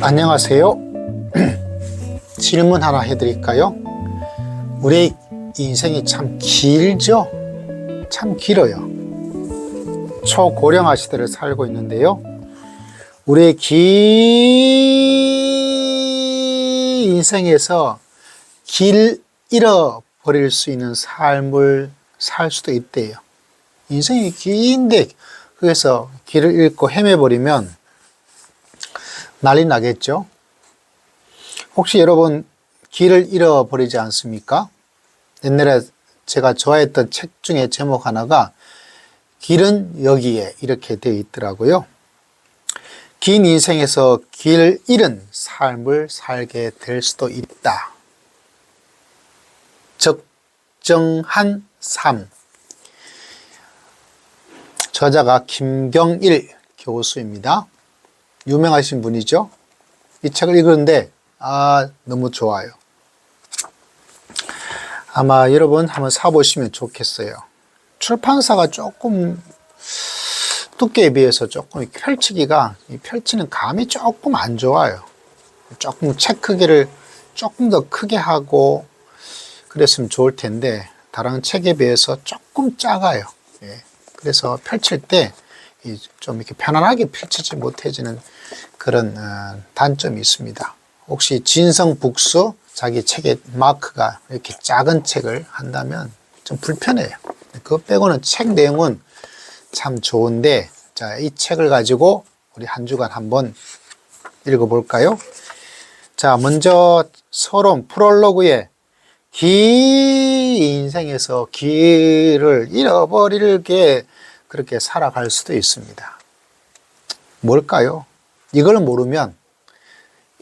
안녕하세요. 질문 하나 해드릴까요? 우리 인생이 참 길죠? 참 길어요. 초고령화 시대를 살고 있는데요. 우리의 긴 인생에서 길 잃어버릴 수 있는 삶을 살 수도 있대요. 인생이 긴데 그래서 길을 잃고 헤매버리면 난리 나겠죠? 혹시 여러분 길을 잃어버리지 않습니까? 옛날에 제가 좋아했던 책 중에 제목 하나가 길은 여기에 이렇게 되어 있더라고요. 긴 인생에서 길을 잃은 삶을 살게 될 수도 있다. 적정한 삶. 저자가 김경일 교수입니다. 유명하신 분이죠. 이 책을 읽었는데 너무 좋아요. 아마 여러분 한번 사보시면 좋겠어요. 출판사가 조금 두께에 비해서 조금 펼치는 감이 조금 안 좋아요. 조금 책 크기를 조금 더 크게 하고 그랬으면 좋을 텐데 다른 책에 비해서 조금 작아요. 그래서 펼칠 때 좀 이렇게 편안하게 펼치지 못해지는 그런 단점이 있습니다. 혹시 진성북수 자기 책의 마크가 이렇게 작은 책을 한다면 좀 불편해요. 그거 빼고는 책 내용은 참 좋은데, 자, 이 책을 가지고 우리 한 주간 한번 읽어볼까요? 자, 먼저 서론 프롤로그에 긴 인생에서 길을 잃어버리게 그렇게 살아갈 수도 있습니다. 뭘까요? 이걸 모르면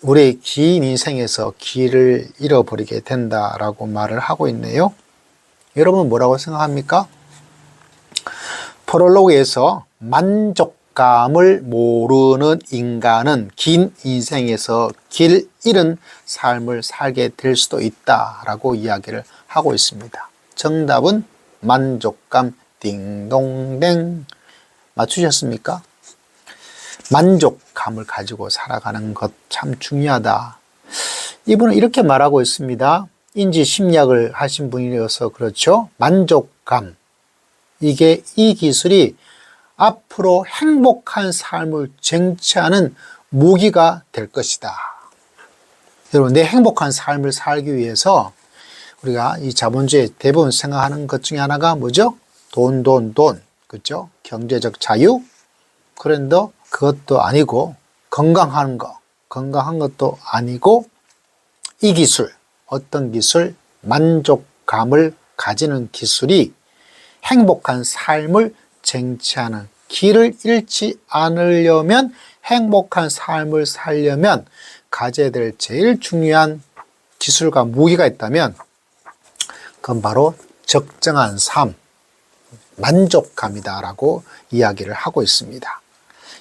우리 긴 인생에서 길을 잃어버리게 된다라고 말을 하고 있네요. 여러분 뭐라고 생각합니까? 프롤로그에서 만족감을 모르는 인간은 긴 인생에서 길 잃은 삶을 살게 될 수도 있다라고 이야기를 하고 있습니다. 정답은 만족감. 딩동댕. 맞추셨습니까? 만족감을 가지고 살아가는 것 참 중요하다. 이분은 이렇게 말하고 있습니다. 인지 심리학을 하신 분이어서 그렇죠. 만족감. 이 기술이 앞으로 행복한 삶을 쟁취하는 무기가 될 것이다. 여러분, 내 행복한 삶을 살기 위해서 우리가 이 자본주의 대부분 생각하는 것 중에 하나가 뭐죠? 돈. 그렇죠? 경제적 자유. 그런데 그것도 아니고 건강한 것도 아니고 이 기술, 어떤 기술? 만족감을 가지는 기술이 행복한 삶을 쟁취하는 길을 잃지 않으려면 행복한 삶을 살려면 가져야 될 제일 중요한 기술과 무기가 있다면 그건 바로 적정한 삶, 만족감이다라고 이야기를 하고 있습니다.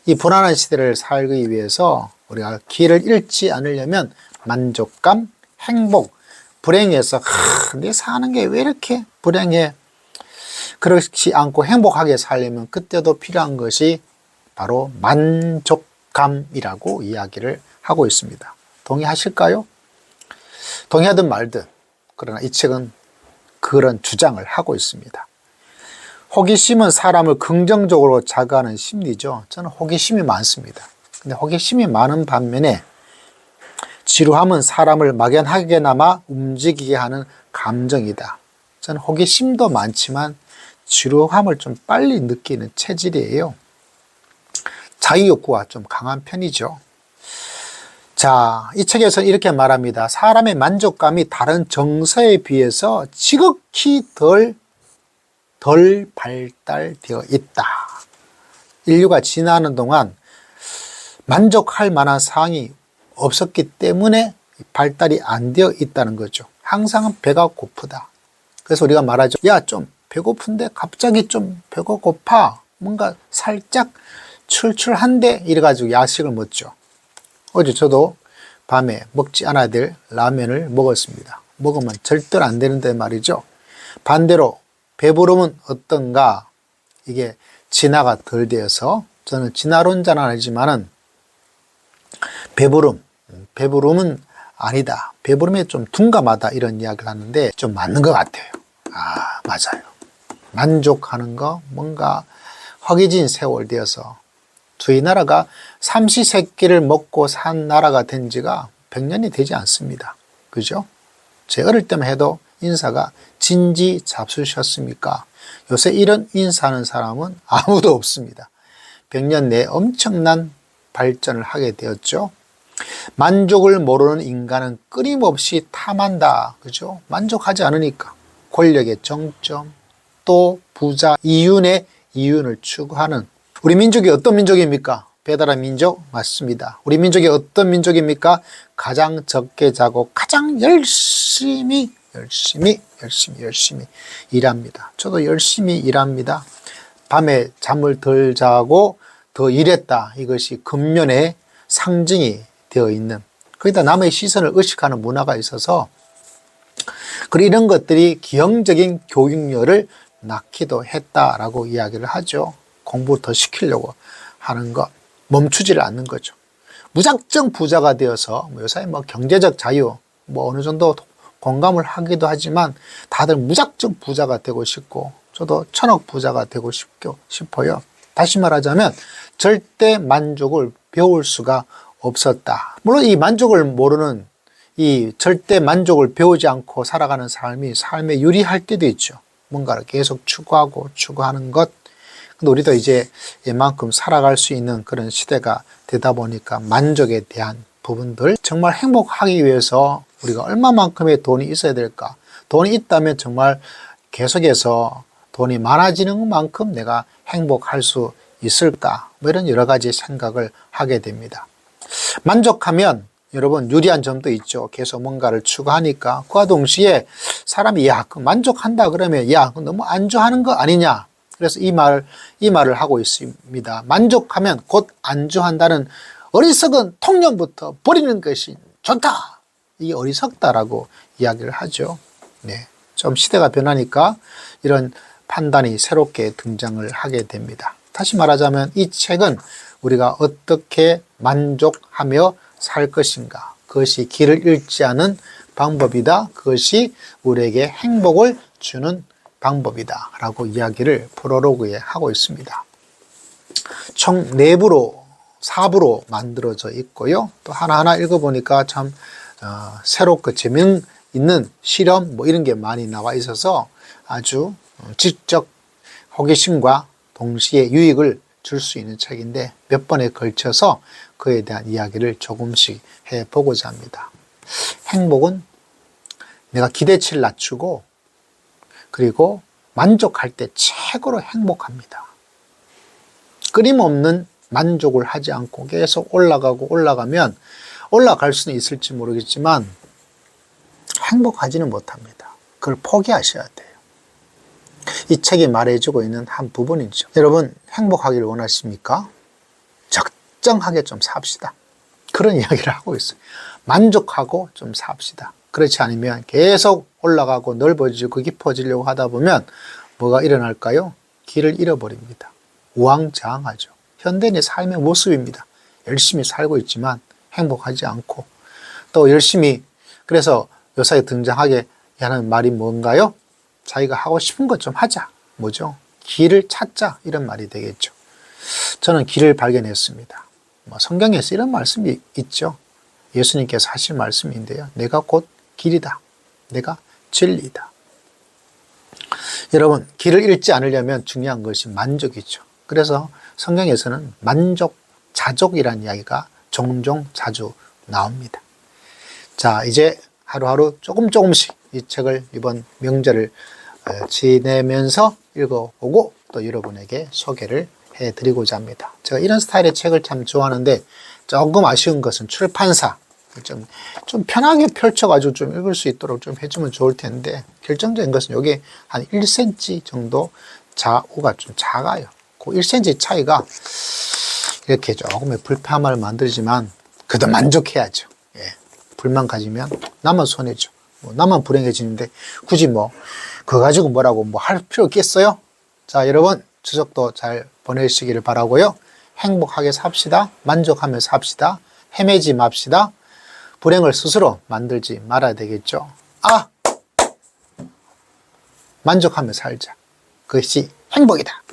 이 불안한 시대를 살기 위해서 우리가 길을 잃지 않으려면 만족감, 행복, 불행해서 내 사는 게 왜 이렇게 불행해? 그렇지 않고 행복하게 살려면 그때도 필요한 것이 바로 만족감이라고 이야기를 하고 있습니다. 동의하실까요? 동의하든 말든 그러나 이 책은 그런 주장을 하고 있습니다. 호기심은 사람을 긍정적으로 자극하는 심리죠. 저는 호기심이 많습니다. 근데 호기심이 많은 반면에 지루함은 사람을 막연하게나마 움직이게 하는 감정이다. 저는 호기심도 많지만 지루함을 좀 빨리 느끼는 체질이에요. 자유욕구가 좀 강한 편이죠. 자, 이 책에서 이렇게 말합니다. 사람의 만족감이 다른 정서에 비해서 지극히 덜 발달되어 있다. 인류가 지나는 동안 만족할 만한 사항이 없었기 때문에 발달이 안 되어 있다는 거죠. 항상 배가 고프다. 그래서 우리가 말하죠. 야, 좀 배고픈데 갑자기 좀 배가 고파. 뭔가 살짝 출출한데 이래가지고 야식을 먹죠. 어제 저도 밤에 먹지 않아야 될 라면을 먹었습니다. 먹으면 절대로 안 되는데 말이죠. 반대로 배부름은 어떤가? 이게 진화가 덜 되어서 저는 진화론자는 아니지만은 배부름, 배부름은 아니다. 배부름에 좀 둔감하다 이런 이야기를 하는데 좀 맞는 것 같아요. 아, 맞아요. 만족하는 거 뭔가 허기진 세월 되어서 저희 나라가 삼시세끼를 먹고 산 나라가 된 지가 100년이 되지 않습니다. 그죠? 제 어릴 때만 해도 인사가 진지 잡수셨습니까? 요새 이런 인사하는 사람은 아무도 없습니다. 100년 내에 엄청난 발전을 하게 되었죠. 만족을 모르는 인간은 끊임없이 탐한다. 그죠? 만족하지 않으니까 권력의 정점, 또 부자, 이윤의 이윤을 추구하는 우리 민족이 어떤 민족입니까? 배달의 민족 맞습니다. 우리 민족이 어떤 민족입니까? 가장 적게 자고 가장 열심히 일합니다. 저도 열심히 일합니다. 밤에 잠을 덜 자고 더 일했다. 이것이 근면의 상징이 되어 있는, 거기다 남의 시선을 의식하는 문화가 있어서 그리고 이런 것들이 기형적인 교육열을 낳기도 했다라고 이야기를 하죠. 공부 더 시키려고 하는 것, 멈추지를 않는 거죠. 무작정 부자가 되어서 요새 경제적 자유 어느 정도 공감을 하기도 하지만 다들 무작정 부자가 되고 싶고 저도 천억 부자가 되고 싶어요. 다시 말하자면 절대 만족을 배울 수가 없었다. 물론 이 만족을 모르는 이 절대 만족을 배우지 않고 살아가는 삶이 삶에 유리할 때도 있죠. 뭔가를 계속 추구하는 것. 근데 우리도 이제 이만큼 살아갈 수 있는 그런 시대가 되다 보니까 만족에 대한 부분들, 정말 행복하기 위해서 우리가 얼마만큼의 돈이 있어야 될까? 돈이 있다면 정말 계속해서 돈이 많아지는 만큼 내가 행복할 수 있을까? 이런 여러 가지 생각을 하게 됩니다. 만족하면 여러분 유리한 점도 있죠. 계속 뭔가를 추구하니까. 그와 동시에 사람이 만족한다 그러면 너무 안주하는 거 아니냐. 그래서 이 말을 하고 있습니다. 만족하면 곧 안주한다는 어리석은 통념부터 버리는 것이 좋다. 이게 어리석다라고 이야기를 하죠. 네, 좀 시대가 변하니까 이런 판단이 새롭게 등장을 하게 됩니다. 다시 말하자면 이 책은 우리가 어떻게 만족하며 살 것인가, 그것이 길을 잃지 않은 방법이다. 그것이 우리에게 행복을 주는 방법이다 라고 이야기를 프롤로그에 하고 있습니다. 총 4부로 만들어져 있고요. 또 하나하나 읽어보니까 참 새롭고 재미있는 실험 이런 게 많이 나와 있어서 아주 지적 호기심과 동시에 유익을 줄 수 있는 책인데 몇 번에 걸쳐서 그에 대한 이야기를 조금씩 해보고자 합니다. 행복은 내가 기대치를 낮추고 그리고 만족할 때 최고로 행복합니다. 끊임없는 만족을 하지 않고 계속 올라가면 올라갈 수는 있을지 모르겠지만 행복하지는 못합니다. 그걸 포기하셔야 돼요. 이 책이 말해주고 있는 한 부분이죠. 여러분 행복하기를 원하십니까? 적정하게 좀 삽시다. 그런 이야기를 하고 있어요. 만족하고 좀 삽시다. 그렇지 않으면 계속 올라가고 넓어지고 깊어지려고 하다 보면 뭐가 일어날까요? 길을 잃어버립니다. 우왕좌왕하죠. 현대인의 삶의 모습입니다. 열심히 살고 있지만 행복하지 않고 또 열심히, 그래서 요사에 등장하게 하는 말이 뭔가요? 자기가 하고 싶은 것 좀 하자. 뭐죠? 길을 찾자. 이런 말이 되겠죠. 저는 길을 발견했습니다. 성경에서 이런 말씀이 있죠. 예수님께서 하신 말씀인데요. 내가 곧 길이다. 내가 진리다. 여러분 길을 잃지 않으려면 중요한 것이 만족이죠. 그래서 성경에서는 만족, 자족이라는 이야기가 종종 자주 나옵니다. 자, 이제 하루하루 조금씩 이 책을 이번 명절을 지내면서 읽어보고 또 여러분에게 소개를 해드리고자 합니다. 제가 이런 스타일의 책을 참 좋아하는데 조금 아쉬운 것은 출판사 좀 편하게 펼쳐가지고 좀 읽을 수 있도록 좀 해주면 좋을 텐데, 결정적인 것은 여기 한 1cm 정도 좌우가 좀 작아요. 그 1cm 차이가 이렇게 조금의 불편함을 만들지만 그래도 만족해야죠. 예. 불만 가지면 나만 손해죠. 나만 불행해지는데 굳이 그거 가지고 뭐라고 할 필요 있겠어요? 자, 여러분 추석도 잘 보내시기를 바라고요. 행복하게 삽시다. 만족하며 삽시다. 헤매지 맙시다. 불행을 스스로 만들지 말아야 되겠죠. 만족하며 살자. 그것이 행복이다.